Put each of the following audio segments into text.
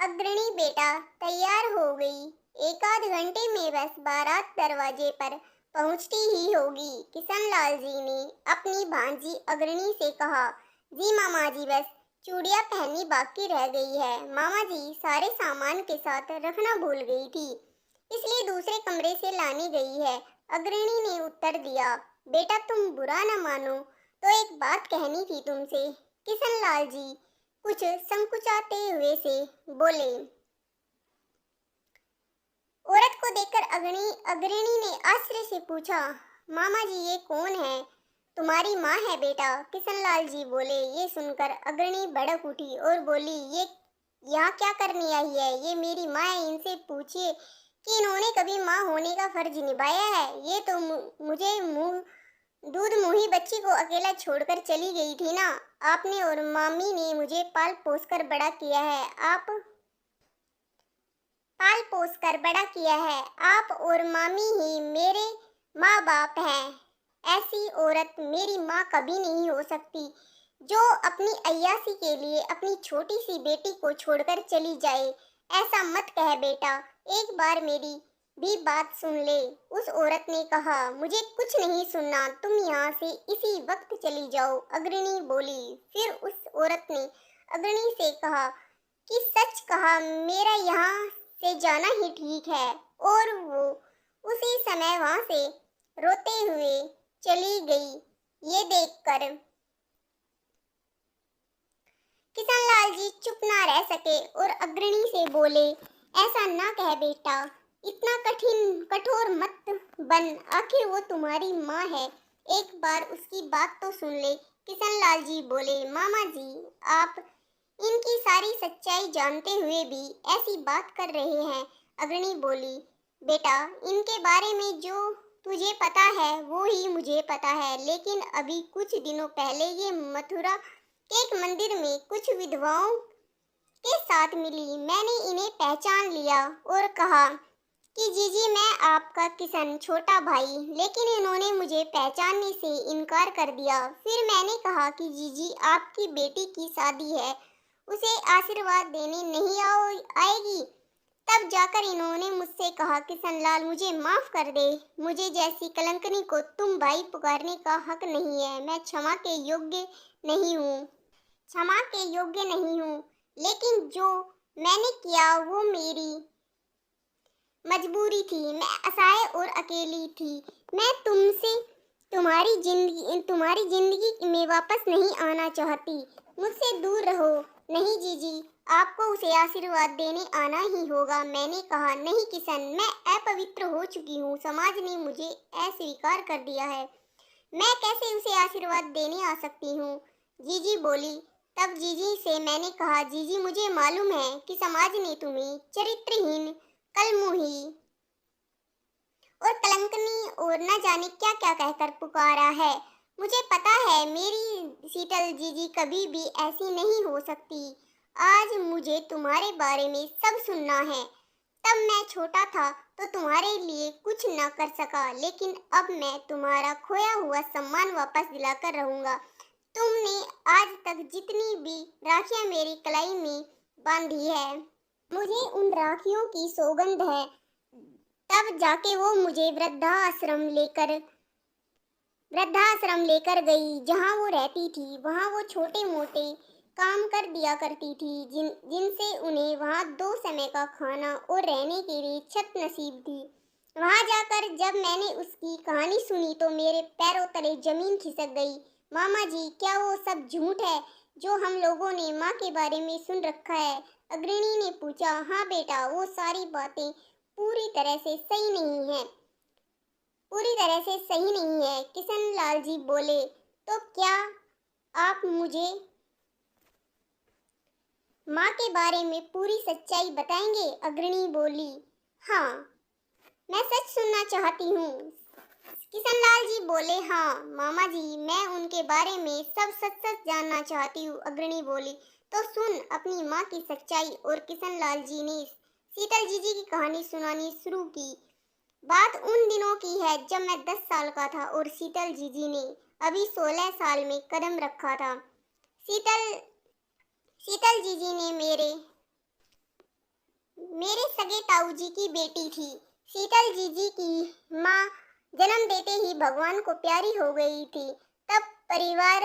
अग्रणी बेटा तैयार हो गई। एक आध घंटे में बस बारात दरवाजे पर पहुंचती ही होगी। किशनलाल जी ने अपनी भांजी अग्रणी से कहा। जी मामा जी, बस चूड़ियां पहननी बाकी रह गई है। मामा जी सारे सामान के साथ रखना भूल गई थी, इसलिए दूसरे कमरे से लानी गई है। अग्रणी ने उत्तर दिया। बेटा तुम बुरा न मानो तो एक बात कहनी थी तुमसे। किशनलाल जी कुछ संकुचाते हुए से बोले। औरत को देखकर अग्रणी ने आश्चर्य से पूछा, मामा जी ये कौन है? तुम्हारी माँ है बेटा, किशनलाल जी बोले। ये सुनकर अग्रणी भड़क उठी और बोली, ये यहाँ क्या करने आई है? ये मेरी माँ है, इनसे पूछिए कि इन्होंने कभी माँ होने का फर्ज निभाया है। ये तो मुझे दूध मुही बच्ची को अकेला छोड़कर चली गई थी ना। आपने और मामी ने मुझे पाल पोस कर बड़ा किया है। आप और मामी ही मेरे माँ बाप हैं। ऐसी औरत मेरी माँ कभी नहीं हो सकती जो अपनी अय्यासी के लिए अपनी छोटी सी बेटी को छोड़कर चली जाए। ऐसा मत कह बेटा, एक बार मेरी भी बात सुन ले। उस औरत ने कहा, मुझे कुछ नहीं सुनना, तुम यहाँ से इसी वक्त चली जाओ। अग्रणी बोली। फिर उस औरत ने अग्रणी से कहा कि सच कहा, मेरा यहाँ से जाना ही ठीक है। और वो उसी समय वहां से रोते हुए चली गई। ये देखकर किशनलाल जी चुप ना रह सके और अग्रणी से बोले, ऐसा ना कह बेटा, इतना कठोर मत बन। आखिर वो तुम्हारी माँ है, एक बार उसकी बात तो सुन ले। किशनलाल जी बोले, मामा जी आप इनकी सारी सच्चाई जानते हुए भी ऐसी बात कर रहे हैं। अग्रणी बोली, बेटा इनके बारे में जो तुझे पता है वो ही मुझे पता है, लेकिन अभी कुछ दिनों पहले ये मथुरा के एक मंदिर में कुछ विधवाओं के साथ मिली। मैंने इन्हें पहचान लिया और कहा कि जीजी मैं आपका किशन छोटा भाई, लेकिन इन्होंने मुझे पहचानने से इनकार कर दिया। फिर मैंने कहा कि जीजी आपकी बेटी की शादी है, उसे आशीर्वाद देने नहीं आएगी। तब जाकर इन्होंने मुझसे कहा, किशनलाल मुझे माफ कर दे, मुझे जैसी कलंकनी को तुम भाई पुकारने का हक नहीं है। मैं क्षमा के योग्य नहीं हूँ, लेकिन जो मैंने किया वो मेरी मजबूरी थी। मैं असहाय और अकेली थी। मैं तुम्हारी जिंदगी में वापस नहीं आना चाहती। मुझसे दूर रहो। नहीं जीजी, आपको उसे आशीर्वाद देने आना ही होगा। मैंने कहा, नहीं किशन, मैं अपवित्र हो चुकी हूँ, समाज ने मुझे अस्वीकार कर दिया है, मैं कैसे उसे आशीर्वाद देने आ सकती हूँ? जीजी बोली। तब जीजी से मैंने कहा, जीजी मुझे मालूम है कि समाज ने तुम्हें चरित्रहीन, कलमुही और कलंकनी और न जाने क्या क्या कहकर पुकारा है। मुझे पता है मेरी शीतल जीजी कभी भी ऐसी नहीं हो सकती। आज मुझे तुम्हारे बारे में सब सुनना है। तब मैं छोटा था तो तुम्हारे लिए कुछ न कर सका, लेकिन अब मैं तुम्हारा खोया हुआ सम्मान वापस दिलाकर रहूंगा। तुमने आज तक जितनी भी राखियां मेरी कलाई में बांधी है, मुझे उन राखियों की सौगंध है। तब जाके वो मुझे वृद्धाश्रम लेकर गई। जहाँ वो रहती थी वहाँ वो छोटे मोटे काम कर दिया करती थी, जिनसे उन्हें वहाँ 2 समय का खाना और रहने के लिए छत नसीब थी। वहाँ जाकर जब मैंने उसकी कहानी सुनी तो मेरे पैरों तले जमीन खिसक गई। मामा जी, क्या वो सब झूठ है जो हम लोगों ने माँ के बारे में सुन रखा है? अग्रणी ने पूछा। हाँ बेटा, वो सारी बातें पूरी तरह से सही नहीं है। किशनलाल जी बोले। तो क्या आप मुझे माँ के बारे में पूरी सच्चाई बताएंगे? अग्रणी बोली। हाँ, मैं सच सुनना चाहती हूँ। किशनलाल जी बोले। हाँ मामा जी, मैं उनके बारे में सब सच जानना चाहती हूँ। अग्रणी बोली। तो सुन अपनी माँ की सच्चाई। और किशनलाल जी ने शीतल जीजी की कहानी सुनानी शुरू की। बात उन दिनों की है जब मैं 10 साल का था और शीतल जीजी ने अभी 16 साल में कदम शीतल जीजी ने मेरे सगे ताऊ जी की बेटी थी। शीतल जीजी की माँ जन्म देते ही भगवान को प्यारी हो गई थी। तब परिवार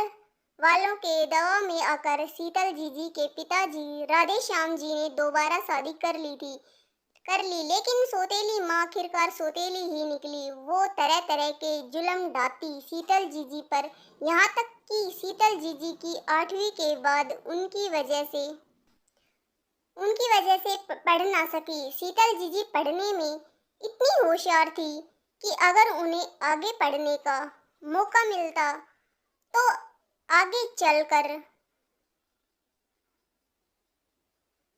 वालों के दबाव में आकर शीतल जीजी के पिताजी राधे श्याम जी ने दोबारा शादी कर ली, लेकिन सौतेली माँ आखिरकार सौतेली ही निकली। वो तरह तरह के जुल्म ढाती शीतल जीजी पर, यहाँ तक कि शीतल जीजी की 8वीं के बाद उनकी वजह से पढ़ ना सकी। शीतल जीजी पढ़ने में इतनी होशियार थी कि अगर उन्हें आगे पढ़ने का मौका मिलता तो आगे चलकर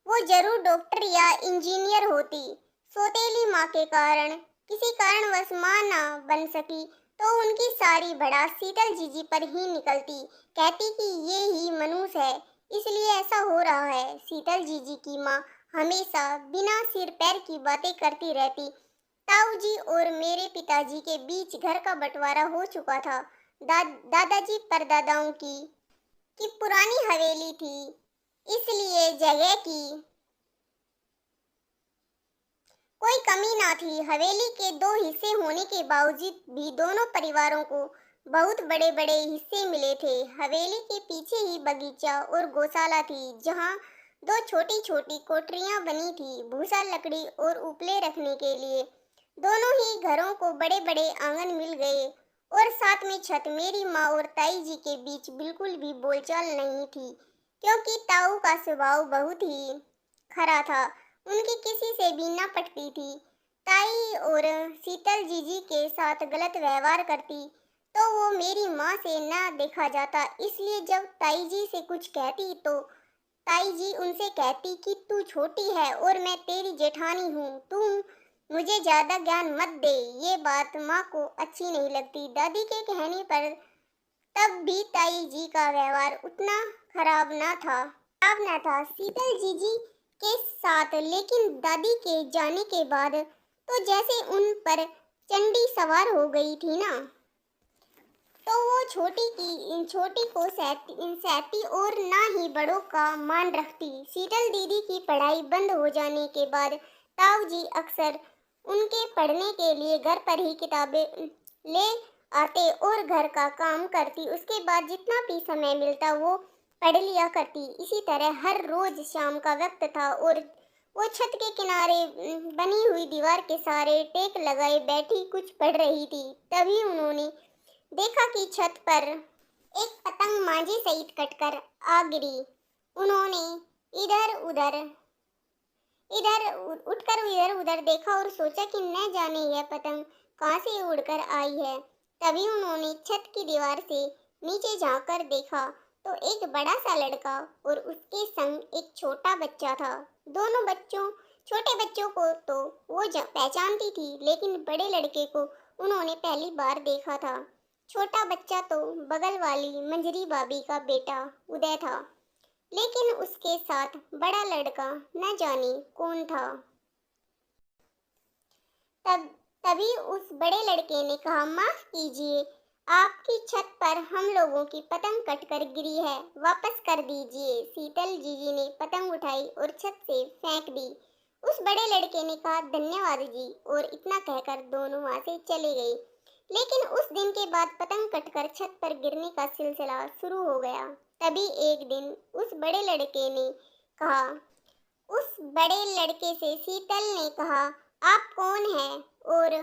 वो जरूर डॉक्टर या इंजीनियर होती। सौतेली माँ के कारण किसी कारणवश माँ ना बन सकी तो उनकी सारी भड़ास शीतल जीजी पर ही निकलती। कहती कि ये ही मनुष्य है, इसलिए ऐसा हो रहा है। शीतल जीजी की माँ हमेशा बिना सिर पैर की बातें करती रहती। ताऊ जी और मेरे पिताजी के बीच घर का बंटवारा हो चुका था। दादाजी परदादाओं की पुरानी हवेली थी, इसलिए जगह की कोई कमी ना थी। हवेली के 2 हिस्से होने के बावजूद भी दोनों परिवारों को बहुत बड़े बड़े हिस्से मिले थे। हवेली के पीछे ही बगीचा और गौशाला थी, जहाँ 2 छोटी छोटी कोठरियाँ बनी थी, भूसा, लकड़ी और उपले रखने के लिए। दोनों ही घरों को बड़े बड़े आंगन मिल गए और साथ में छत। मेरी माँ और ताई जी के बीच बिल्कुल भी बोलचाल नहीं थी, क्योंकि ताऊ का स्वभाव बहुत ही खरा था। उनकी किसी से भी न पटती थी। ताई और शीतल जीजी के साथ गलत व्यवहार करती तो वो मेरी माँ से न देखा जाता, इसलिए जब ताई जी से कुछ कहती तो ताई जी उनसे कहती कि तू छोटी है और मैं तेरी जेठानी हूँ, तू मुझे ज्यादा ज्ञान मत दे। ये बात माँ को अच्छी नहीं लगती। दादी के कहने पर तब भी ताई जी का व्यवहार उतना खराब न था शीतल जीजी के साथ, लेकिन दादी के जाने के बाद तो जैसे उन पर चंडी सवार हो गई थी ना, तो वो छोटी को सहती और ना ही बड़ों का मान रखती। शीतल दीदी की पढ़ाई बंद हो जाने के बाद ताऊ जी अक्सर उनके पढ़ने के लिए घर पर ही किताबें ले आते और घर का काम करती। उसके बाद जितना भी समय मिलता वो पढ़ लिया करती। इसी तरह हर रोज शाम का वक्त था और वो छत के किनारे बनी हुई दीवार के सहारे टेक लगाए बैठी कुछ पढ़ रही थी। तभी उन्होंने देखा कि छत पर एक पतंग मांझे सहित कटकर आ गिरी। उन्होंने उठकर इधर उधर देखा और सोचा कि न जाने यह पतंग कहाँ से उड़कर आई है। तभी उन्होंने छत की दीवार से नीचे झांककर देखा तो एक बड़ा सा लड़का और उसके संग एक छोटा बच्चा था। छोटे बच्चों को तो वो पहचानती थी, लेकिन बड़े लड़के को उन्होंने पहली बार देखा था। छोटा बच्चा तो बगल वाली मंजरी भाभी का बेटा उदय था, लेकिन उसके साथ बड़ा लड़का न जाने कौन था। तभी उस बड़े लड़के ने कहा, माफ कीजिए, आपकी छत पर हम लोगों की पतंग कटकर गिरी है, वापस कर दीजिए। शीतल जीजी ने पतंग उठाई और छत से फेंक दी। उस बड़े लड़के ने कहा, धन्यवाद जी, और इतना कहकर दोनों वहां से चले गए। लेकिन उस दिन के बाद पतंग कटकर छत पर गिरने का सिलसिला शुरू हो गया। तभी एक दिन उस बड़े लड़के से शीतल ने कहा, आप कौन हैं और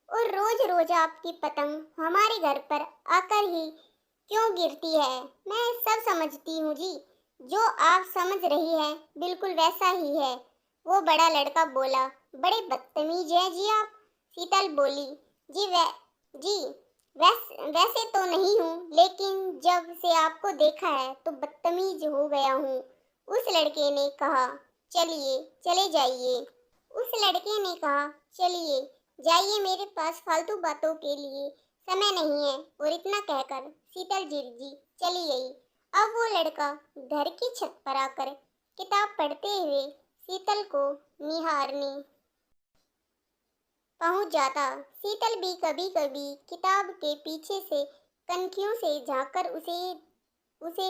रोज रोज आपकी पतंग हमारे घर पर आकर ही क्यों गिरती है? मैं सब समझती हूँ जी, जो आप समझ रही हैं बिल्कुल वैसा ही है। वो बड़ा लड़का बोला, बड़े बदतमीज हैं जी आप। शीतल बोली, वैसे तो नहीं हूँ, लेकिन जब से आपको देखा है तो बदतमीज हो गया हूँ। उस लड़के ने कहा, चले जाइए। जाइए, मेरे पास फालतू बातों के लिए समय नहीं है। और इतना कहकर शीतल जी चली गई। अब वो लड़का घर की छत पर आकर किताब पढ़ते हुए शीतल को निहारने पहुंच जाता। शीतल भी कभी कभी किताब के पीछे से कनखियों से झांककर उसे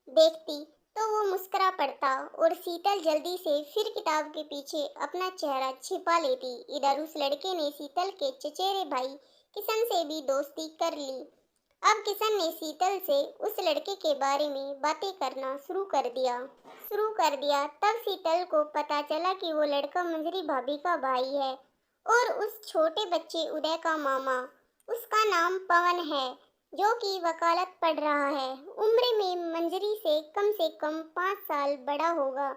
देखती तो वो मुस्कुरा पड़ता और शीतल जल्दी से फिर किताब के पीछे अपना चेहरा छिपा लेती। इधर उस लड़के ने शीतल के चचेरे भाई किशन से भी दोस्ती कर ली। अब किशन ने शीतल से उस लड़के के बारे में बातें करना शुरू कर दिया। तब शीतल को पता चला कि वो लड़का मंजरी भाभी का भाई है और उस छोटे बच्चे उदय का मामा। उसका नाम पवन है, जो कि वकालत पढ़ रहा है। उम्र में मंजरी से कम 5 साल बड़ा होगा।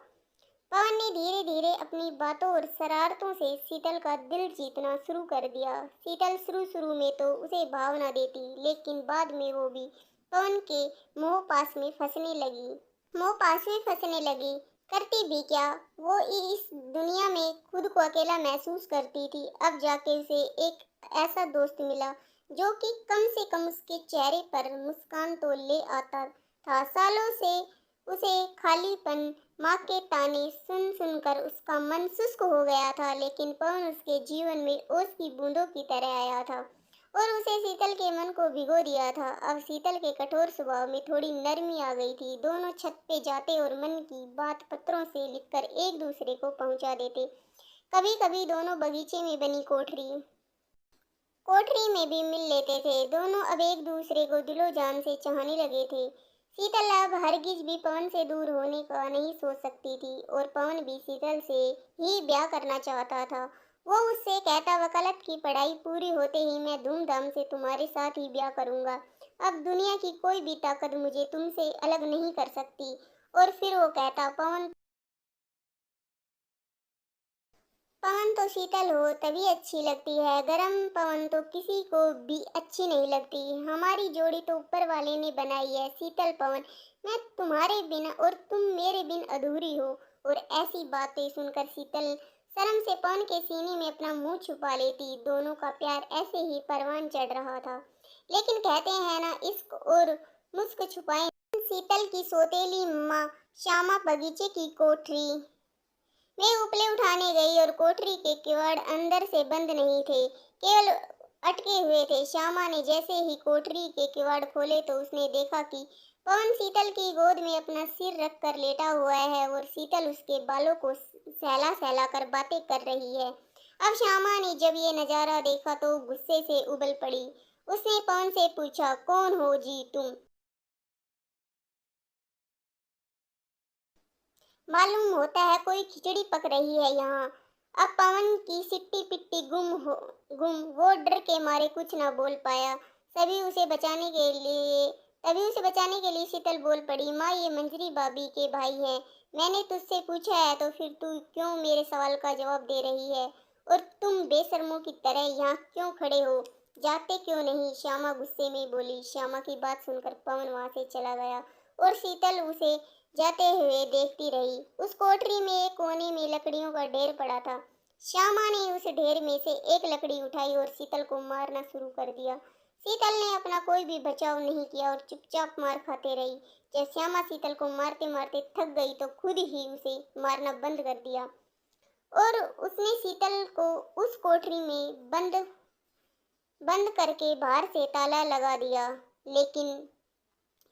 पवन ने धीरे धीरे अपनी बातों और शरारतों से शीतल का दिल जीतना शुरू कर दिया। शीतल शुरू में तो उसे भाव न देती, लेकिन बाद में वो भी पवन के मोह पास में फंसने लगी। करती भी क्या, वो इस दुनिया में खुद को अकेला महसूस करती थी। अब जाके उसे एक ऐसा दोस्त मिला जो कि कम से कम उसके चेहरे पर मुस्कान तो ले आता था। सालों से उसे खालीपन, माँ के ताने सुन सुनकर उसका मन शुष्क हो गया था, लेकिन पवन उसके जीवन में ओस की बूंदों की तरह आया था और उसे शीतल के मन को भिगो दिया था। अब शीतल के कठोर स्वभाव में थोड़ी नरमी आ गई थी। दोनों छत पे जाते और मन की बात पत्रों से लिखकर एक दूसरे को पहुंचा देते। कभी कभी दोनों बगीचे में बनी कोठरी में भी मिल लेते थे। दोनों अब एक दूसरे को दिलो जान से चाहने लगे थे। शीतल अब हरगिज भी पवन से दूर होने का नहीं सोच सकती थी और पवन भी शीतल से ही ब्याह करना चाहता था। वो उससे कहता, वकालत की पढ़ाई पूरी होते ही मैं धूमधाम से तुम्हारे साथ ही ब्याह करूंगा। अब दुनिया की कोई भी ताकत मुझे तुमसे अलग नहीं कर सकती। और फिर वो कहता, पवन तो शीतल हो तभी अच्छी लगती है, गरम पवन तो किसी को भी अच्छी नहीं लगती। हमारी जोड़ी तो ऊपर वाले ने बनाई है। शीतल पवन, मैं तुम्हारे बिन और तुम मेरे बिन अधूरी हो। और ऐसी बातें सुनकर शीतल शर्म से पवन के सीने में अपना मुंह छुपा लेती। दोनों का प्यार ऐसे ही परवान चढ़ रहा था। लेकिन कहते हैं ना, इश्क और मुस्क छुपाए। शीतल की सौतेली माँ श्यामा बगीचे की कोठरी मैं उपले उठाने गई और कोठरी के किवाड़ अंदर से बंद नहीं थे, केवल अटके हुए थे। श्यामा ने जैसे ही कोठरी के किवाड़ खोले तो उसने देखा कि पवन शीतल की गोद में अपना सिर रख कर लेटा हुआ है और शीतल उसके बालों को सहला सहला कर बातें कर रही है। अब श्यामा ने जब ये नज़ारा देखा तो गुस्से से उबल पड़ी। उसने पवन से पूछा, कौन हो जी तुम? मालूम होता है कोई खिचड़ी पक रही है यहाँ। अब पवन की सिट्टी पिट्टी गुम। वो डर के मारे कुछ ना बोल पाया। सभी उसे बचाने के लिए शीतल बोल पड़ी, माँ ये मंजरी भाभी के भाई हैं। मैंने तुझसे पूछा है तो फिर तू क्यों मेरे सवाल का जवाब दे रही है? और तुम बेशर्मों की तरह यहाँ क्यों खड़े हो? जाते क्यों नहीं? श्यामा गुस्से में बोली। श्यामा की बात सुनकर पवन वहाँ से चला गया और शीतल उसे जाते हुए देखती रही। उस कोठरी में एक कोने में लकड़ियों का ढेर पड़ा था। श्यामा ने उस ढेर में से एक लकड़ी उठाई और शीतल को मारना शुरू कर दिया। शीतल ने अपना कोई भी बचाव नहीं किया और चुपचाप मार खाते रही। जब श्यामा शीतल को मारते मारते थक गई तो खुद ही उसे मारना बंद कर दिया और उसने शीतल को उस कोठरी में बंद करके बाहर से ताला लगा दिया। लेकिन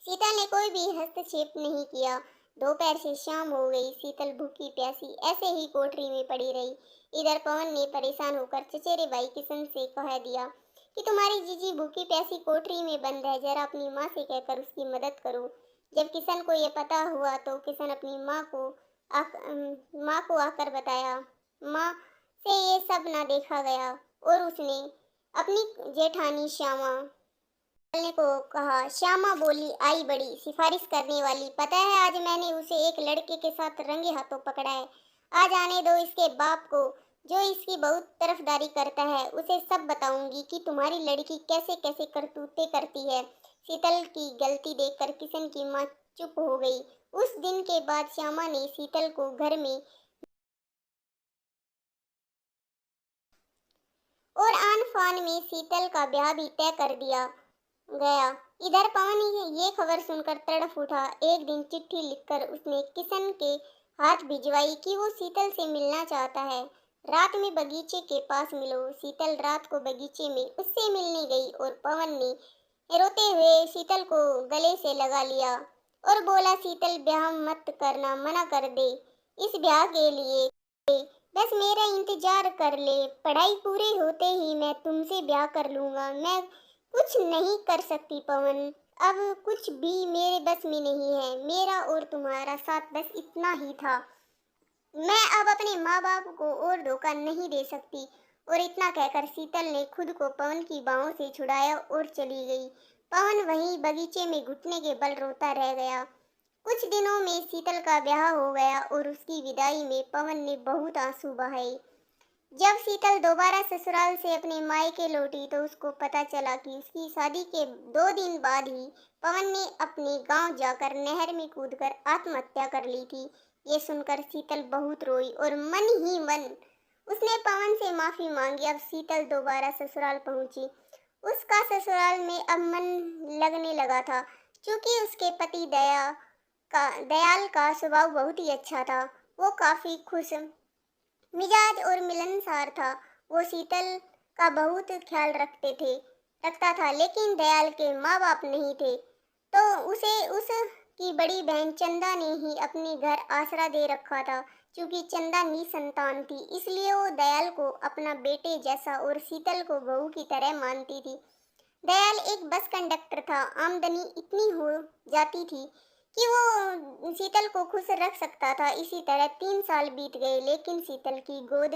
शीतल ने कोई भी हस्तक्षेप नहीं किया। दोपहर से शाम हो गई। शीतल भूखी प्यासी ऐसे ही कोठरी में पड़ी रही। इधर पवन ने परेशान होकर चचेरे भाई किशन से कह दिया कि तुम्हारी जीजी भूखी प्यासी कोठरी में बंद है, जरा अपनी माँ से कहकर उसकी मदद करो। जब किशन को यह पता हुआ तो किशन अपनी माँ को आकर बताया। माँ से ये सब ना देखा गया और उसने अपनी जेठानी श्यामा बोलने को कहा। श्यामा बोली, आई बड़ी सिफारिश करने वाली, पता है आज मैंने उसे एक लड़के के साथ रंगे हाथों पकड़ा है। आज आने दो इसके बाप को, जो इसकी बहुत तरफदारी करता है। उसे सब बताऊंगी कि तुम्हारी लड़की कैसे कैसे करतूतें करती है। शीतल की गलती देखकर किशन की माँ चुप हो गई। उस दिन के बाद श्यामा ने शीतल को घर में और आन फान में शीतल का ब्याह भी तय कर दिया गया। इधर पवन ये खबर सुनकर तड़फ उठा। एक दिन चिट्ठी लिखकर उसने किशन के हाथ भिजवाई कि वो शीतल से मिलना चाहता है। रात में बगीचे के पास मिलो। शीतल रात को बगीचे में उससे मिलने गई और पवन ने रोते हुए शीतल को गले से लगा लिया। और बोला, शीतल ब्याह मत करना, मना कर दे इस ब्याह के लिए, बस मेरा इंतजार कर ले, पढ़ाई पूरी होते ही मैं तुमसे ब्याह कर लूंगा। मैं कुछ नहीं कर सकती पवन, अब कुछ भी मेरे बस में नहीं है, मेरा और तुम्हारा साथ बस इतना ही था। मैं अब अपने माँ बाप को और धोखा नहीं दे सकती। और इतना कहकर शीतल ने खुद को पवन की बाहों से छुड़ाया और चली गई। पवन वहीं बगीचे में घुटने के बल रोता रह गया। कुछ दिनों में शीतल का ब्याह हो गया और उसकी विदाई में पवन ने बहुत आंसू बहाए। जब शीतल दोबारा ससुराल से अपने मायके लौटी तो उसको पता चला कि उसकी शादी के 2 दिन बाद ही पवन ने अपने गांव जाकर नहर में कूदकर आत्महत्या कर ली थी। ये सुनकर शीतल बहुत रोई और मन ही मन उसने पवन से माफी मांगी। अब शीतल दोबारा ससुराल पहुंची। उसका ससुराल में अब मन लगने लगा था, क्योंकि उसके पति दयाल का स्वभाव बहुत ही अच्छा था। वो काफी खुश मिजाज और मिलनसार था। वो शीतल का बहुत ख्याल रखता था, लेकिन दयाल के माँ बाप नहीं थे, तो उसे उसकी बड़ी बहन चंदा ने ही अपने घर आसरा दे रखा था। क्योंकि चंदा निसंतान थी, इसलिए वो दयाल को अपना बेटे जैसा और शीतल को बहू की तरह मानती थी। दयाल एक बस कंडक्टर था। आमदनी इतनी हो जाती थी कि वो शीतल को खुश रख सकता था। इसी तरह 3 साल बीत गए, लेकिन शीतल की गोद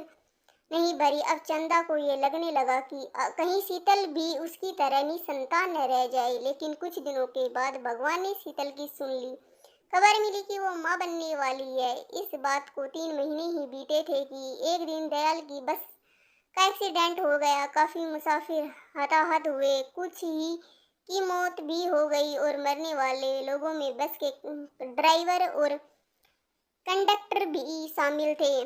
नहीं भरी। अब चंदा को ये लगने लगा कि कहीं शीतल भी उसकी तरह निसंतान न रह जाए। लेकिन कुछ दिनों के बाद भगवान ने शीतल की सुन ली। खबर मिली कि वो माँ बनने वाली है। इस बात को 3 महीने ही बीते थे कि एक दिन दयाल की बस का एक्सीडेंट हो गया। काफी मुसाफिर हताहत हुए, कुछ ही की मौत भी हो गई और मरने वाले लोगों में बस के ड्राइवर और कंडक्टर भी शामिल थे।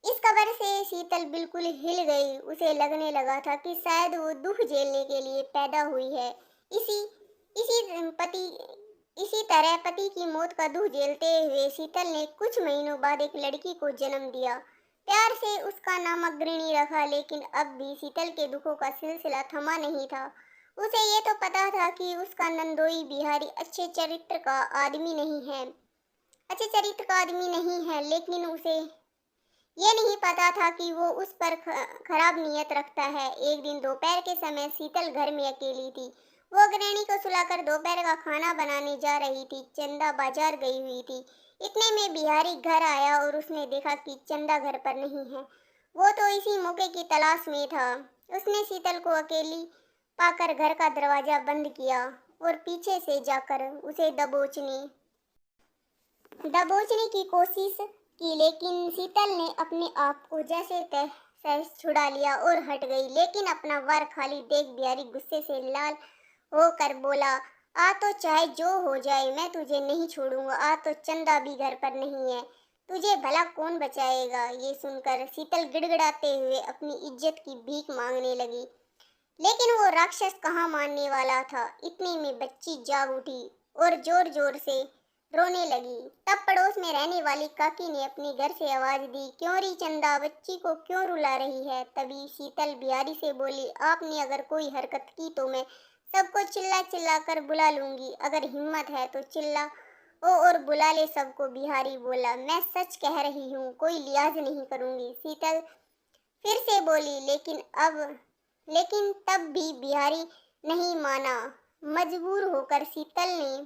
इस खबर से शीतल बिल्कुल हिल गई। उसे लगने लगा था कि शायद वो दुख झेलने के लिए पैदा हुई है। इसी इसी पति इसी तरह पति की मौत का दुख झेलते हुए शीतल ने कुछ महीनों बाद एक लड़की को जन्म दिया। प्यार से उसका नाम अग्रणी रखा, लेकिन अब भी शीतल के दुखों का सिलसिला थमा नहीं था। उसे ये तो पता था कि उसका नंदोई बिहारी अच्छे चरित्र का आदमी नहीं है, लेकिन उसे ये नहीं पता था कि वो उस पर खराब नीयत रखता है। एक दिन दोपहर के समय शीतल घर में अकेली थी। वो अग्रणी को सुलाकर दोपहर का खाना बनाने जा रही थी। चंदा बाजार गई हुई थी। इतने में बिहारी घर आया और उसने देखा कि चंदा घर पर नहीं है। वो तो इसी मौके की तलाश में था। उसने शीतल को अकेली पाकर घर का दरवाजा बंद किया और पीछे से जाकर उसे दबोचने की कोशिश की, लेकिन शीतल ने अपने आप को जैसे तैसे छुड़ा लिया और हट गई। लेकिन अपना वार खाली देख बिहारी गुस्से से लाल होकर बोला, आ तो चाहे जो हो जाए, मैं तुझे नहीं छोड़ूंगा। आ तो चंदा भी घर पर नहीं है, तुझे भला कौन बचाएगा। ये सुनकर शीतल गिड़गिड़ाते हुए अपनी इज्जत की भीख मांगने लगी, लेकिन वो राक्षस कहाँ मानने वाला था। इतने में बच्ची जाग उठी और जोर जोर से रोने लगी। तब पड़ोस में रहने वाली काकी ने अपने घर से आवाज दी, क्यों री चंदा, बच्ची को क्यों रुला रही है। तभी शीतल बिहारी से बोली, आपने अगर कोई हरकत की तो मैं सबको चिल्ला चिल्ला कर बुला लूंगी। अगर हिम्मत है तो चिल्ला ओ और बुला ले सबको। बिहारी बोला, मैं सच कह रही हूँ, कोई लिहाज नहीं करूंगी। शीतल फिर से बोली, लेकिन तब भी बिहारी नहीं माना। मजबूर होकर शीतल ने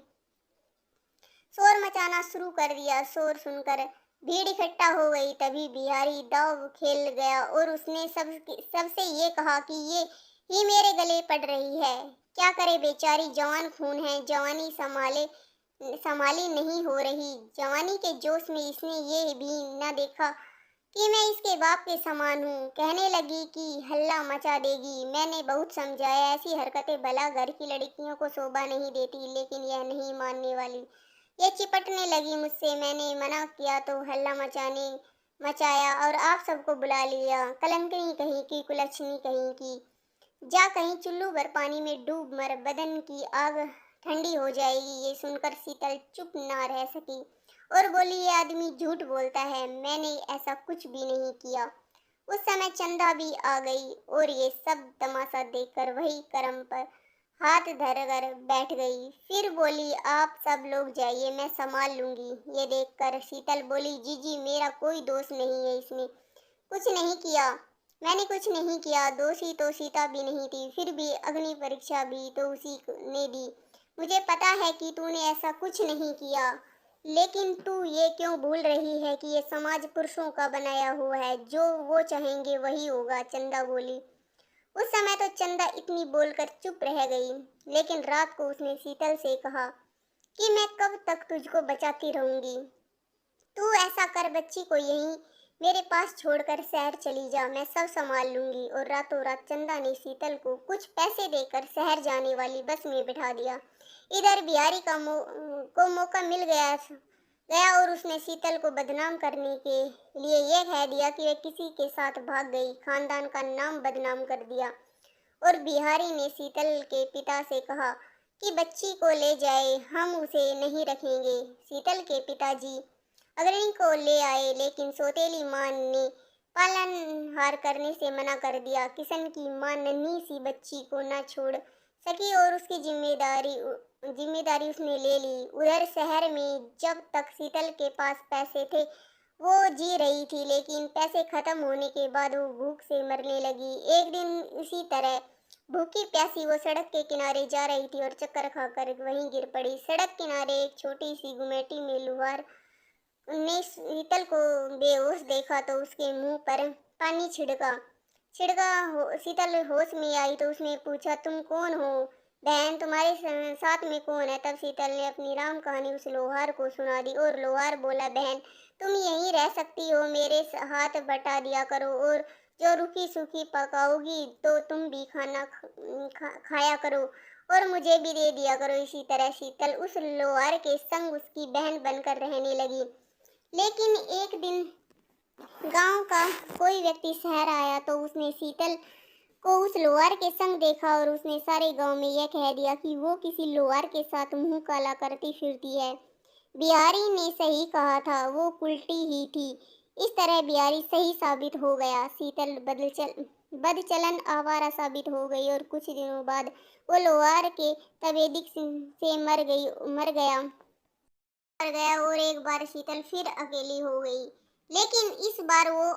शोर मचाना शुरू कर दिया। शोर सुनकर भीड़ इकट्ठा हो गई। तभी बिहारी दाव खेल गया और उसने सबसे ये कहा कि ये ही मेरे गले पड़ रही है। क्या करे बेचारी, जवान खून है, जवानी संभाली नहीं हो रही। जवानी के जोश में इसने ये भी न देखा कि मैं इसके बाप के समान हूँ। कहने लगी कि हल्ला मचा देगी। मैंने बहुत समझाया, ऐसी हरकतें भला घर की लड़कियों को शोभा नहीं देती, लेकिन यह नहीं मानने वाली। ये चिपटने लगी मुझसे। मैंने मना किया तो हल्ला मचाया और आप सबको बुला लिया। कलंकनी कहीं की, कुलच्छनी कहीं की। जा कहीं चुल्लू भर पानी में डूब मर, बदन की आग ठंडी हो जाएगी। ये सुनकर शीतल चुप ना रह सकी और बोली, ये आदमी झूठ बोलता है, मैंने ऐसा कुछ भी नहीं किया। उस समय चंदा भी आ गई और ये सब तमाशा देखकर वही कर्म पर हाथ धरकर बैठ गई। फिर बोली, आप सब लोग जाइए, मैं संभाल लूंगी। ये देखकर शीतल बोली, जीजी मेरा कोई दोष नहीं है इसमें, कुछ नहीं किया। मैंने कुछ नहीं किया, दोषी तो सीता भी नहीं थी, फिर भी अग्नि परीक्षा भी तो उसी ने दी। मुझे पता है कि तूने ऐसा कुछ नहीं किया, लेकिन तू ये क्यों भूल रही है कि ये समाज पुरुषों का बनाया हुआ है, जो वो चाहेंगे वही होगा। चंदा बोली। उस समय तो चंदा इतनी बोलकर चुप रह गई, लेकिन रात को उसने शीतल से कहा कि मैं कब तक तुझको बचाती रहूंगी। तू ऐसा कर, बच्ची को यहीं मेरे पास छोड़कर शहर चली जा, मैं सब संभाल लूंगी। और रातों रात चंदा ने शीतल को कुछ पैसे देकर शहर जाने वाली बस में बिठा दिया। इधर बिहारी को मौका मिल गया और उसने शीतल को बदनाम करने के लिए यह कह दिया कि वह किसी के साथ भाग गई, खानदान का नाम बदनाम कर दिया। और बिहारी ने शीतल के पिता से कहा कि बच्ची को ले जाए, हम उसे नहीं रखेंगे। शीतल के पिताजी अग्रणी को ले आए, लेकिन सौतेली मां ने पालनहार करने से मना कर दिया। किशन की मां नन्ही सी बच्ची को न छोड़ सकी और उसकी जिम्मेदारी उसने ले ली। उधर शहर में जब तक शीतल के पास पैसे थे वो जी रही थी, लेकिन पैसे खत्म होने के बाद वो भूख से मरने लगी। एक दिन इसी तरह भूखी प्यासी वो सड़क के किनारे जा रही थी और चक्कर खाकर वहीं गिर पड़ी। सड़क किनारे एक छोटी सी गुमेटी में लुहार ने शीतल को बेहोश देखा तो उसके मुंह पर पानी शीतल होश में आई तो उसने पूछा, तुम कौन हो बहन, तुम्हारे साथ में कौन है? तब शीतल ने अपनी राम कहानी उस लोहार को सुना दी और लोहार बोला, बहन तुम यहीं रह सकती हो, मेरे हाथ बटा दिया करो और जो रूखी सूखी पकाओगी तो तुम भी खाना खाया करो और मुझे भी दे दिया करो। इसी तरह शीतल उस लोहार के संग उसकी बहन बनकर रहने लगी। लेकिन एक दिन गांव का कोई व्यक्ति शहर आया तो उसने शीतल को उस लोहार के संग देखा और उसने सारे गांव में यह कह दिया कि वो किसी लोहार के साथ मुंह काला करती फिरती है। बिहारी ने सही कहा था, वो उल्टी ही थी। इस तरह बिहारी सही साबित हो गया। शीतल बदचलन आवारा साबित हो गई और कुछ दिनों बाद वो लोहार के तपेदिक से मर गया और एक बार शीतल फिर अकेली हो गई, लेकिन इस बार वो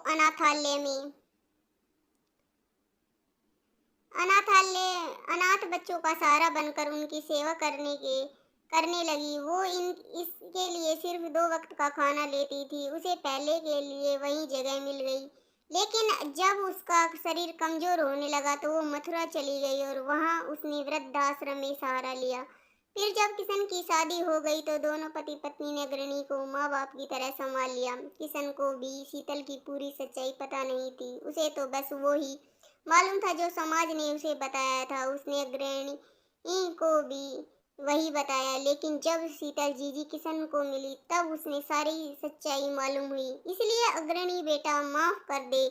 अनाथ बच्चों का सहारा बनकर उनकी सेवा करने लगी। वो इसके लिए सिर्फ 2 वक्त का खाना लेती थी। उसे पहले के लिए वही जगह मिल गई, लेकिन जब उसका शरीर कमजोर होने लगा तो वो मथुरा चली गई और वहां उसने वृद्धाश्रम में सहारा लिया। फिर जब किशन की शादी हो गई तो दोनों पति पत्नी ने अग्रणी को माँ बाप की तरह संभाल लिया। किशन को भी शीतल की पूरी सच्चाई पता नहीं थी, उसे तो बस वो ही मालूम था जो समाज ने उसे बताया था। उसने अग्रणी को भी वही बताया, लेकिन जब शीतल जीजी किशन को मिली तब उसने सारी सच्चाई मालूम हुई। इसलिए अग्रणी बेटा माफ कर दे,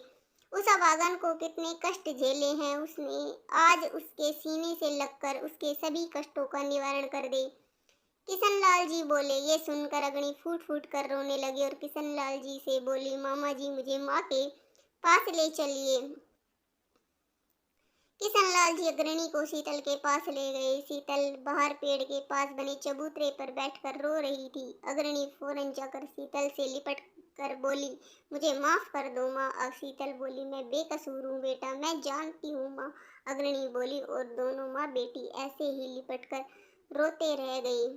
उस अभागन को कितने कष्ट झेले हैं उसने, आज उसके सीने से लगकर उसके सभी कष्टों का निवारण कर दे। किशन लाल जी बोले। ये सुनकर अग्नि फूट फूट कर रोने लगी और किशन लाल जी से बोली, मामा जी मुझे माँ के पास ले चलिए। किशनलाल जी अग्रणी को शीतल के पास ले गए। शीतल बाहर पेड़ के पास बने चबूतरे पर बैठकर रो रही थी। अग्रणी फौरन जाकर शीतल से लिपट कर बोली, मुझे माफ कर दो माँ। अब शीतल बोली, मैं बेकसूर हूँ बेटा, मैं जानती हूँ माँ। अग्रणी बोली और दोनों माँ बेटी ऐसे ही लिपट कर रोते रह गई।